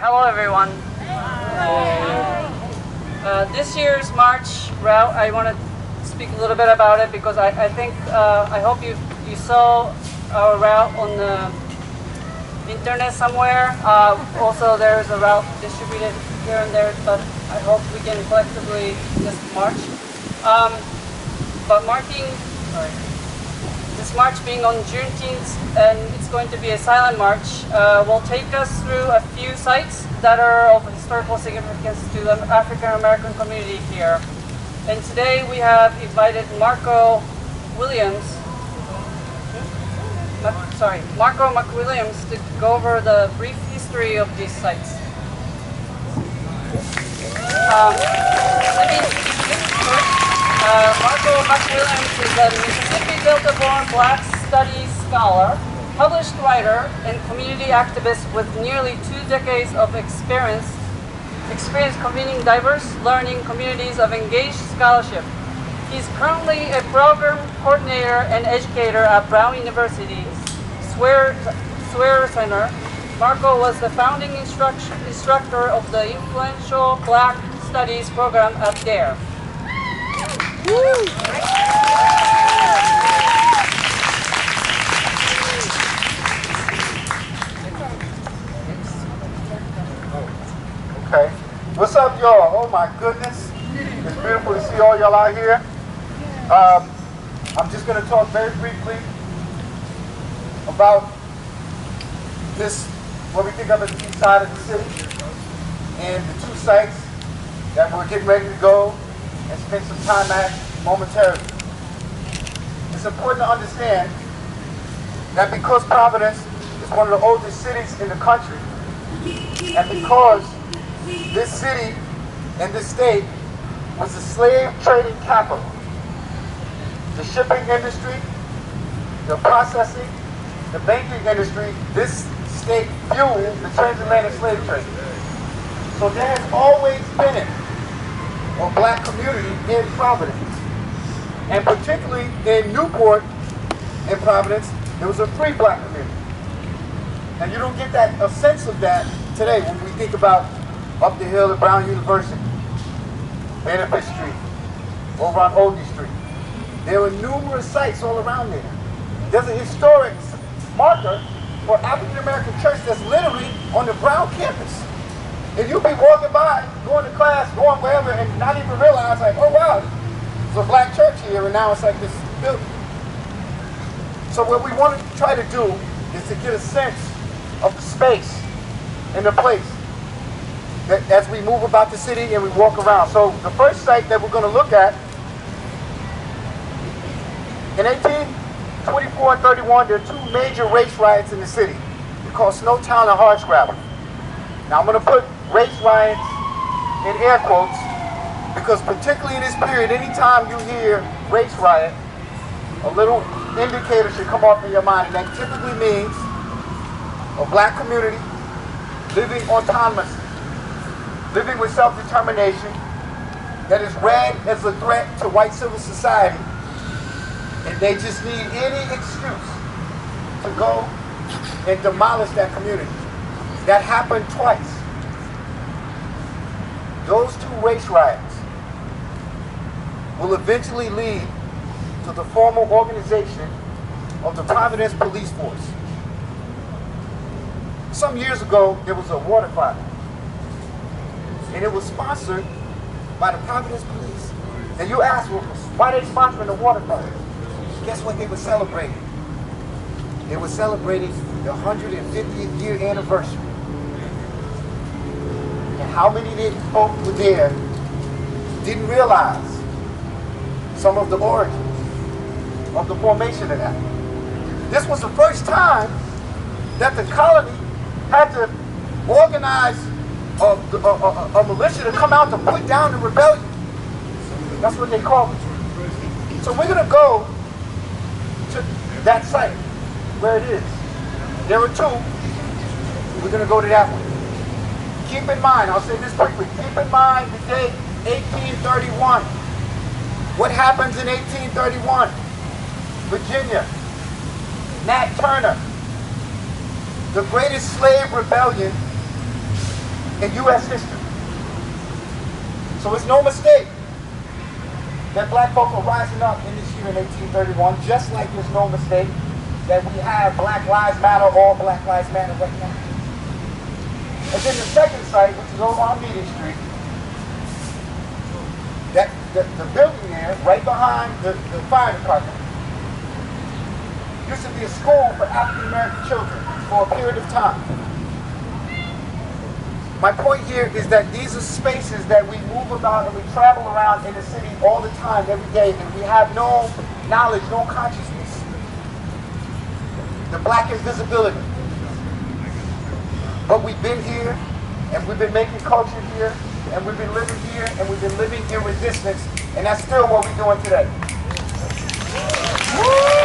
Hello everyone. This year's March route, I want to speak a little bit about it because I think, I hope you saw our route on the internet somewhere. Also there's a route distributed here and there, but I hope we can collectively just march. This march being on Juneteenth, and it's going to be a silent march, will take us through a few sites that are of historical significance to the African American community here. And today we have invited Marco McWilliams to go over the brief history of these sites. Marco McWilliams is a Mississippi Delta-born Black Studies scholar, published writer, and community activist with nearly 2 decades of experience convening diverse learning communities of engaged scholarship. He's currently a program coordinator and educator at Brown University's Swearer Center. Marco was the founding instructor of the influential Black Studies program at DARE. Okay. What's up, y'all? Oh my goodness. It's beautiful to see all y'all out here. I'm just going to talk very briefly about this, what we think of as the east side of the city, and the 2 sites that we're getting ready to go and spend some time at momentarily. It's important to understand that because Providence is one of the oldest cities in the country, and because this city and this state was a slave trading capital, the shipping industry, the processing, the banking industry, this state fueled the transatlantic slave trade. So there has always been a Black community in Providence. And particularly in Newport and Providence, there was a free Black community. And you don't get a sense of that today when we think about up the hill at Brown University, Benefit Street, over on Oldie Street. There were numerous sites all around there. There's a historic marker for African American church that's literally on the Brown campus. And you'll be walking by, going to class, going wherever, and not even realize, like, oh wow, there's a Black church here, and now it's like this building. So what we want to try to do is to get a sense of the space and the place that as we move about the city and we walk around. So the first site that we're going to look at, in 1824 and 31, there are 2 major race riots in the city. They're called Snowtown and Hardscrabble. Now I'm going to put race riots in air quotes because particularly in this period, anytime you hear race riot, a little indicator should come off in your mind, and that typically means a Black community living autonomously, living with self-determination, that is read as a threat to white civil society, and they just need any excuse to go and demolish that community. That happened twice. Those 2 race riots will eventually lead to the formal organization of the Providence Police Force. Some years ago, there was a water fire, and it was sponsored by the Providence Police. And you ask, well, why are they sponsoring the water fire? Guess what they were celebrating? They were celebrating the 150th year anniversary. And how many folk were there didn't realize some of the origins of the formation of that. This was the first time that the colony had to organize a militia to come out to put down the rebellion. That's what they called it. So we're going to go to that site where it is. There were 2. We're going to go to that one. Keep in mind, I'll say this quickly, keep in mind the date 1831. What happens in 1831? Virginia, Nat Turner, the greatest slave rebellion in U.S. history. So it's no mistake that black folk are rising up in this year in 1831, just like there's no mistake that we have Black Lives Matter, all Black Lives Matter right now. And then the second site, which is over on Meeting Street, that the building there, right behind the fire department, used to be a school for African American children for a period of time. My point here is that these are spaces that we move about and we travel around in the city all the time, every day, and we have no knowledge, no consciousness. The black invisibility. But we've been here, and we've been making culture here, and we've been living here, and we've been living in resistance, and that's still what we're doing today. Woo!